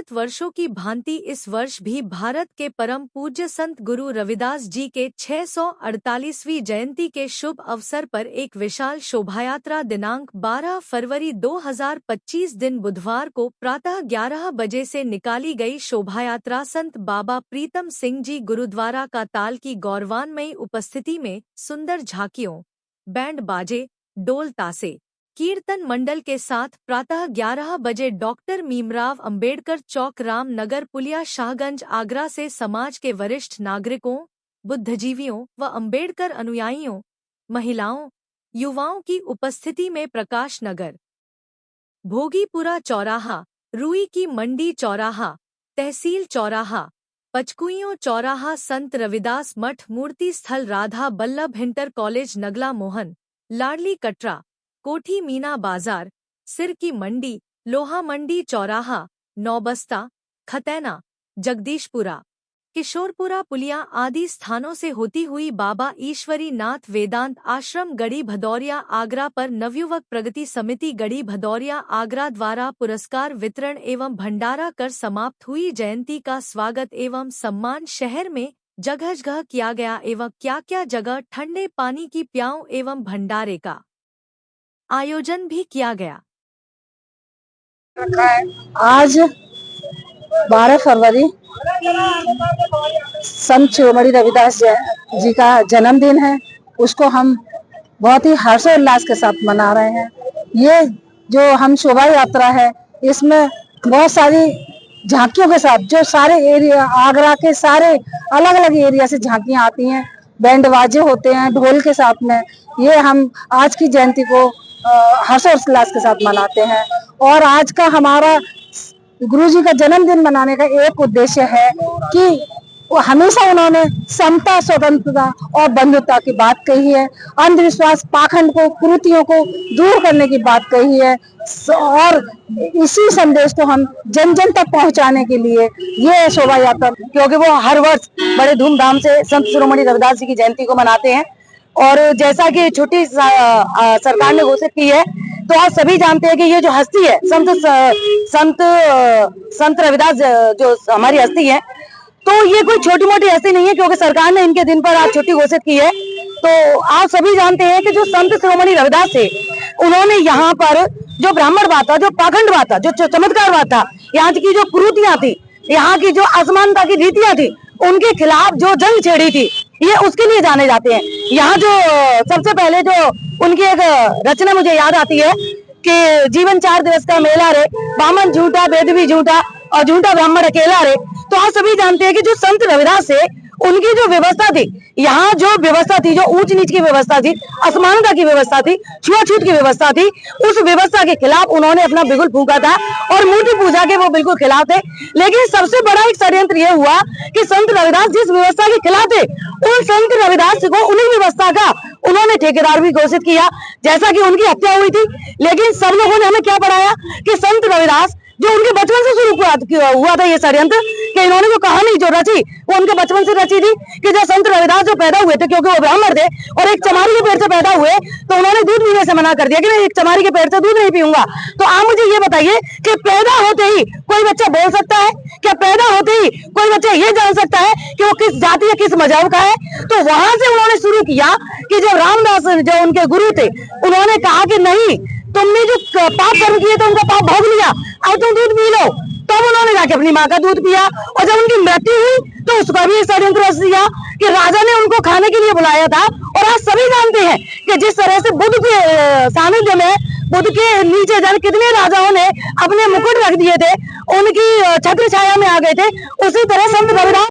विगत वर्षों की भांति इस वर्ष भी भारत के परम पूज्य संत गुरु रविदास जी के 648वीं जयंती के शुभ अवसर पर एक विशाल शोभायात्रा दिनांक 12 फरवरी 2025 दिन बुधवार को प्रातः 11 बजे से निकाली गई। शोभायात्रा संत बाबा प्रीतम सिंह जी गुरुद्वारा का ताल की गौरवान्मयी उपस्थिति में सुंदर झांकियों, बैंड बाजे, डोल तासे, कीर्तन मंडल के साथ प्रातः 11 बजे डॉक्टर भीमराव अंबेडकर चौक, रामनगर पुलिया, शाहगंज, आगरा से समाज के वरिष्ठ नागरिकों, बुद्धिजीवियों व अंबेडकर अनुयायियों, महिलाओं, युवाओं की उपस्थिति में प्रकाश नगर, भोगीपुरा चौराहा, रुई की मंडी चौराहा, तहसील चौराहा, पचकुइयों चौराहा, संत रविदास मठ, मूर्ति स्थल, राधा बल्लभ इंटर कॉलेज, नगला मोहन, लाडली कटरा, कोठी मीना बाजार, सिर की मंडी, लोहा मंडी चौराहा, नौबस्ता, खतैना, जगदीशपुरा, किशोरपुरा पुलिया आदि स्थानों से होती हुई बाबा ईश्वरी नाथ वेदांत आश्रम गढ़ी भदौरिया आगरा पर नवयुवक प्रगति समिति गढ़ी भदौरिया आगरा द्वारा पुरस्कार वितरण एवं भंडारा कर समाप्त हुई। जयंती का स्वागत एवं सम्मान शहर में जगह जगह किया गया एवं क्या जगह ठंडे पानी की प्याऊ एवं भंडारे का आयोजन भी किया गया। आज 12 फरवरी संत शिरोमणि रविदास जी का जन्मदिन है। उसको हम बहुत ही हर्षोल्लास के साथ मना रहे हैं। ये जो हम शोभा यात्रा है, इसमें बहुत सारी झांकियों के साथ जो सारे एरिया, आगरा के सारे अलग अलग एरिया से झांकियां आती हैं, बैंड बाजे होते हैं ढोल के साथ में। ये हम आज की जयंती को हर्षोल्लास के साथ मनाते हैं। और आज का हमारा गुरुजी का जन्मदिन मनाने का एक उद्देश्य है कि वो हमेशा उन्होंने समता, स्वतंत्रता और बंधुता की बात कही है। अंधविश्वास, पाखंड को, कुरीतियों को दूर करने की बात कही है। और इसी संदेश को हम जन जन तक पहुंचाने के लिए ये शोभा यात्रा, क्योंकि वो हर वर्ष बड़े धूमधाम से संत शिरोमणि रविदास जी की जयंती को मनाते हैं। और जैसा कि छुट्टी सरकार ने घोषित की है, तो आप सभी जानते हैं कि ये जो हस्ती है संत रविदास जो हमारी हस्ती है, तो ये कोई छोटी मोटी हस्ती नहीं है, क्योंकि सरकार ने इनके दिन पर आज छुट्टी घोषित की है। तो आप सभी जानते हैं कि जो संत शिरोमणि रविदास थे, उन्होंने यहाँ पर जो ब्राह्मणवाद था, जो पाखंडवाद था, जो चमत्कारवाद था, यहाँ की जो कुरीतियां थी, यहाँ की जो असमानता की रीतियां थी, उनके खिलाफ जो जंग छेड़ी थी, ये उसके लिए जाने जाते हैं। यहाँ जो सबसे पहले जो उनकी एक रचना मुझे याद आती है कि जीवन 4 दिवस का मेला रे, बामन झूठा, वेद भी झूठा और झूठा ब्राह्मण अकेला रे। तो आप सभी जानते हैं कि जो संत रविदास है, उनकी जो व्यवस्था थी, यहाँ जो व्यवस्था थी, जो ऊंच नीच की व्यवस्था थी, असमानता की व्यवस्था थी, छुआछूत की व्यवस्था थी, उस व्यवस्था के खिलाफ उन्होंने अपना बिगुल फूंका था और मूर्ति पूजा के वो बिल्कुल खिलाफ थे। लेकिन सबसे बड़ा एक षड्यंत्र ये हुआ कि संत रविदास जिस व्यवस्था के खिलाफ थे, उन संत रविदास को उन्हीं व्यवस्था का उन्होंने ठेकेदार भी घोषित किया, जैसा कि उनकी हत्या हुई थी। लेकिन सब लोगों ने हमें क्या पढ़ाया कि संत रविदास जो उनके बचपन से शुरू हुआ था ये षड्यंत्र, कि इन्होंने वो कहानी जो रची वो उनके बचपन से रची थी कि जब संत रविदास जो पैदा हुए थे, क्योंकि वो ब्राह्मण थे और एक चमारी के पेट से पैदा हुए, तो उन्होंने दूध पीने से मना कर दिया कि मैं एक चमारी के पेट से दूध नहीं पीऊंगा। तो आप मुझे ये बताइए कि पैदा होते ही कोई बच्चा बोल सकता है क्या? पैदा होते ही कोई बच्चा ये जान सकता है कि वो किस जाति या किस मजहब का है? तो वहां से उन्होंने शुरू किया कि जब रामदास जो उनके गुरु थे, उन्होंने कहा कि नहीं, तुमने जो पाप कर्म किए तो उनका पाप भोग लिया, अब तुम दूध पी लो। तब उन्होंने जाके अपनी माँ का दूध पिया, और जब उनकी मृत्यु हुई तो उसका भी एक षड्यंत्र रच दिया कि राजा ने उनको खाने के लिए बुलाया था। और आज सभी जानते हैं कि जिस तरह से बुद्ध के सानिध्य में, बुद्ध के नीचे जाने कितने राजाओं ने अपने मुकुट रख दिए थे, उनकी छत्र छाया में आ गए थे, उसी तरह संत रविदास